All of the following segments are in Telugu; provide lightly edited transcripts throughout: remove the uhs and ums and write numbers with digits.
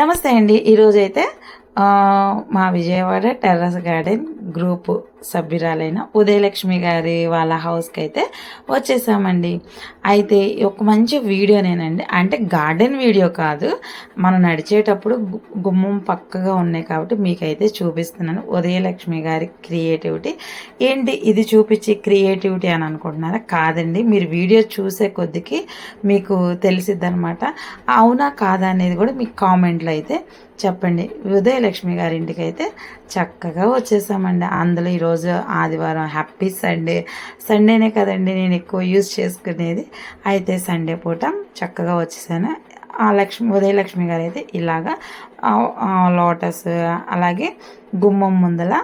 నమస్తే అండి. ఈరోజైతే మా విజయవాడ టెర్రస్ గార్డెన్ గ్రూప్ సభ్యురాలైన ఉదయలక్ష్మి గారి వాళ్ళ హౌస్కి అయితే వచ్చేసామండి. అయితే ఒక మంచి వీడియోనేనండి, అంటే గార్డెన్ వీడియో కాదు, మనం నడిచేటప్పుడు గుమ్మం పక్కగా ఉన్నాయి కాబట్టి మీకైతే చూపిస్తున్నాను. ఉదయలక్ష్మి గారి క్రియేటివిటీ ఏంటి ఇది చూపించి క్రియేటివిటీ అని అనుకుంటున్నారా? కాదండి, మీరు వీడియో చూసే కొద్దికి మీకు తెలిసిద్ది అనమాట. అవునా కాదా అనేది కూడా మీకు కామెంట్లో అయితే చెప్పండి. ఉదయలక్ష్మి గారింటికి అయితే చక్కగా వచ్చేసామండి. అందులో ఈరోజు ఆదివారం, హ్యాపీ సండే. సండేనే కదండి నేను ఎక్కువ యూజ్ చేసుకునేది. అయితే సండే పూట చక్కగా వచ్చేసాను. ఉదయలక్ష్మి గారు అయితే ఇలాగా లోటస్, అలాగే గుమ్మం ముందల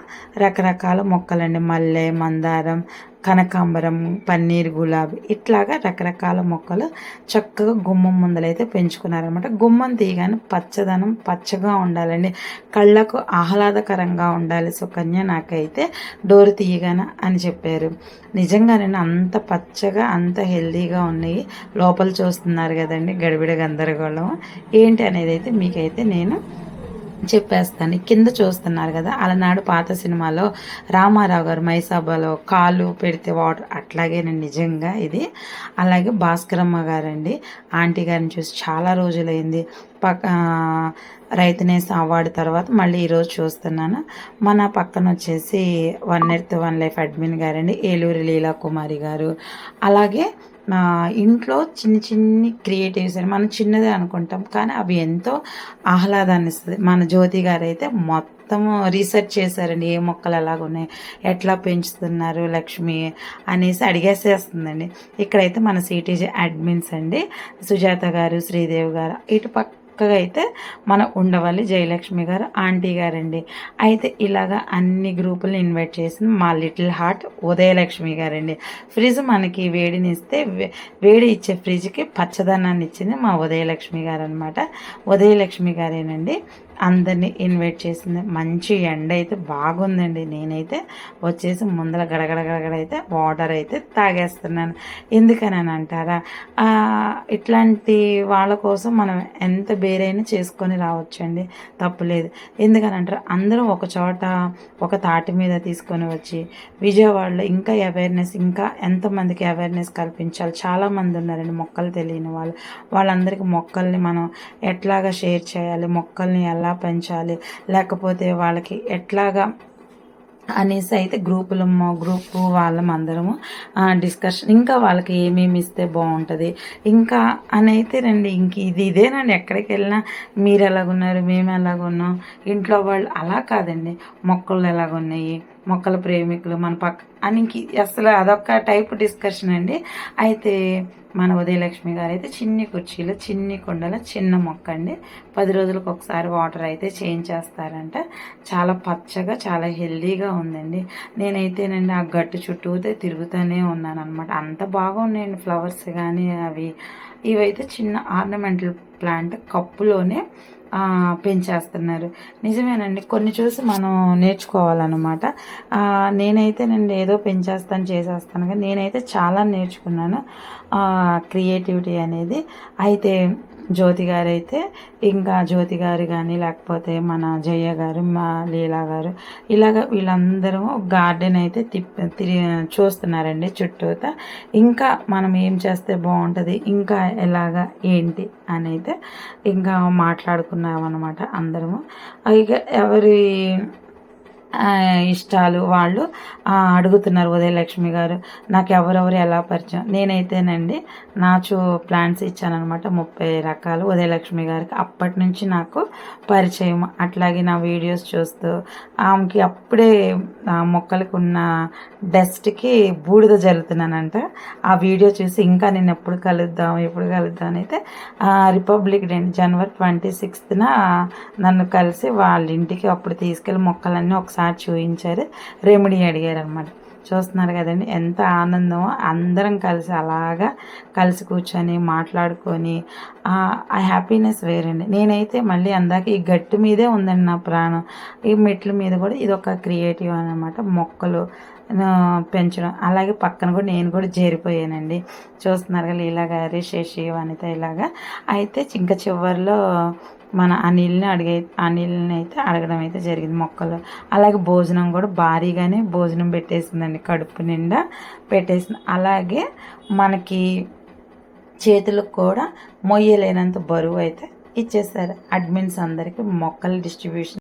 రకరకాల మొక్కలండి, మల్లె, మందారం, కనకాంబరం, పన్నీర్ గులాబీ, ఇట్లాగా రకరకాల మొక్కలు చక్కగా గుమ్మం ముందలైతే పెంచుకున్నారనమాట. గుమ్మం తీయగానే పచ్చదనం పచ్చగా ఉండాలండి, కళ్ళకు ఆహ్లాదకరంగా ఉండాలి. సుకన్య నాకైతే డోర్ తీయగానే అని చెప్పారు. నిజంగానే అంత పచ్చగా అంత హెల్దీగా ఉన్నాయి. లోపల చూస్తున్నారు కదండి, గడిబిడ గందరగోళం ఏంటి అనేది అయితే మీకైతే నేను చెప్పేస్తాను. కింద చూస్తున్నారు కదా, అలనాడు పాత సినిమాలో రామారావు గారు మైసాబాలో కాలు పెడితే వాటర్, అట్లాగేనండి నిజంగా ఇది. అలాగే భాస్కరమ్మ గారండి, ఆంటీ గారిని చూసి చాలా రోజులైంది. రైతునేస్ అవార్డు తర్వాత మళ్ళీ ఈరోజు చూస్తున్నాను. మన పక్కన వచ్చేసి one earth one life admin గారండి, ఏలూరి లీలా కుమారి గారు. అలాగే ఇంట్లో చిన్ని క్రియేటివ్స్ అని మనం చిన్నదే అనుకుంటాం, కానీ అవి ఎంతో ఆహ్లాదాన్ని ఇస్తుంది. మన జ్యోతి గారు అయితే మొత్తం రీసెర్చ్ చేశారండి, ఏ మొక్కలు ఎలాగున్నాయి, ఎట్లా పెంచుతున్నారు లక్ష్మి అనేసి అడిగేసేస్తుందండి. ఇక్కడైతే మన సిటీజీ అడ్మిన్స్ అండి, సుజాత గారు, శ్రీదేవి గారు. ఇటు చక్కగా అయితే మన ఉండవల్లి జయలక్ష్మి గారు ఆంటీ గారండి. అయితే ఇలాగా అన్ని గ్రూపులను ఇన్వైట్ చేసింది మా లిటిల్ హార్ట్ ఉదయలక్ష్మి గారండి. ఫ్రిడ్జ్ మనకి వేడినిస్తే వేడి ఇచ్చే ఫ్రిడ్జ్కి పచ్చదనాన్ని ఇచ్చింది మా ఉదయలక్ష్మి గారు అనమాట. ఉదయలక్ష్మి గారేనండి అందరినీ ఇన్వైట్ చేసింది. మంచి ఎండ అయితే బాగుందండి. నేనైతే వచ్చేసి ముందర గడగడ అయితే వాటర్ అయితే తాగేస్తున్నాను. ఎందుకని అంటారా, ఇట్లాంటి వాళ్ళ కోసం మనం ఎంత బేరైనా చేసుకొని రావచ్చండి, తప్పులేదు. ఎందుకని అంటారు, అందరం ఒక చోట ఒక తాటి మీద తీసుకొని వచ్చి విజయవాడలో ఇంకా అవేర్నెస్, ఇంకా ఎంతమందికి అవేర్నెస్ కల్పించాలి. చాలామంది ఉన్నారండి మొక్కలు తెలియని వాళ్ళు. వాళ్ళందరికీ మొక్కల్ని మనం ఎట్లాగా షేర్ చేయాలి, మొక్కల్ని ఎలా పెంచాలి, లేకపోతే వాళ్ళకి ఎట్లాగా అనేసి అయితే గ్రూపు వాళ్ళం అందరము డిస్కషన్, ఇంకా వాళ్ళకి ఏమేమి ఇస్తే బాగుంటుంది ఇంకా అని అయితే రండి. ఇంక ఇదేనండి, ఎక్కడికి వెళ్ళినా మీరు ఎలాగున్నారు, మేము ఎలాగున్నాం, ఇంట్లో వాళ్ళు అలా కాదండి, మొక్కలు ఎలాగున్నాయి, మొక్కల ప్రేమికులు మన పక్క అని అసలు అదొక టైప్ డిస్కషన్ అండి. అయితే మన ఉదయలక్ష్మి గారు అయితే చిన్ని కుర్చీలో చిన్ని కుండలో చిన్న మొక్క అండి, 10 రోజులకు ఒకసారి వాటర్ అయితే చేంజ్ చేస్తారంట. చాలా పచ్చగా చాలా హెల్దీగా ఉందండి. నేనైతేనండి ఆ గట్టు చుట్టూ తిరుగుతూనే ఉన్నాను అనమాట. అంత బాగున్నాయండి ఫ్లవర్స్ కానీ అవి. ఇవైతే చిన్న ఆర్నమెంటల్ ప్లాంట్ కప్పులోనే పెంచేస్తున్నారు. నిజమేనండి, కొన్ని చూసి మనం నేర్చుకోవాలన్నమాట. నేనైతేనండి ఏదో పెంచేస్తాను చేసేస్తాను, కానీ నేనైతే చాలా నేర్చుకున్నాను క్రియేటివిటీ అనేది. అయితే జ్యోతి గారు అయితే, ఇంకా జ్యోతి గారు కానీ లేకపోతే మన జయ గారు, మా లీలా గారు, ఇలాగ వీళ్ళందరూ గార్డెన్ అయితే చూస్తున్నారండి చుట్టూతా. ఇంకా మనం ఏం చేస్తే బాగుంటుంది, ఇంకా ఎలాగా ఏంటి అని అయితే ఇంకా మాట్లాడుకున్నాం అనమాట అందరము. ఇక ఎవరి ఇష్టాలు వాళ్ళు అడుగుతున్నారు. ఉదయలక్ష్మి గారు నాకు ఎవరెవరు ఎలా పరిచయం, నేనైతేనండి ప్లాంట్స్ ఇచ్చానమాట 30 రకాలు ఉదయలక్ష్మి గారికి. అప్పటి నుంచి నాకు పరిచయం. అట్లాగే నా వీడియోస్ చూస్తూ ఆమెకి అప్పుడే మొక్కలకు ఉన్న డస్ట్కి బూడిద జల్లుతున్నానంట. ఆ వీడియో చూసి ఇంకా నేను ఎప్పుడు కలుద్దాం అని అయితే రిపబ్లిక్ డే జనవరి 26న నన్ను కలిసి వాళ్ళ ఇంటికి అప్పుడు తీసుకెళ్ళి మొక్కలన్నీ ఒకసారి చూపించారు, రెమెడీ అడిగారు అనమాట. చూస్తున్నారు కదండి ఎంత ఆనందమో, అందరం కలిసి అలాగా కలిసి కూర్చొని మాట్లాడుకొని ఆ హ్యాపీనెస్ వేరండి. నేనైతే మళ్ళీ అందాక ఈ గట్టు మీదే ఉందండి నా ప్రాణం. ఈ మెట్ల మీద కూడా ఇది ఒక క్రియేటివ్ అనమాట, మొక్కలు పెంచడం. అలాగే పక్కన కూడా నేను కూడా చేరిపోయానండి. చూస్తున్నారు కదా లీలా గారి, శశి, వనిత ఇలాగా. అయితే ఇంకా చివరిలో మన అనిల్ని అయితే అడగడం అయితే జరిగింది మొక్కలు. అలాగే భోజనం కూడా భారీగానే భోజనం పెట్టేసిందండి, కడుపు నిండా పెట్టేసింది. అలాగే మనకి చేతులకు కూడా మొయ్యలేనంత బరువు అయితే ఇచ్చేసారు. అడ్మిన్స్ అందరికీ మొక్కల డిస్ట్రిబ్యూషన్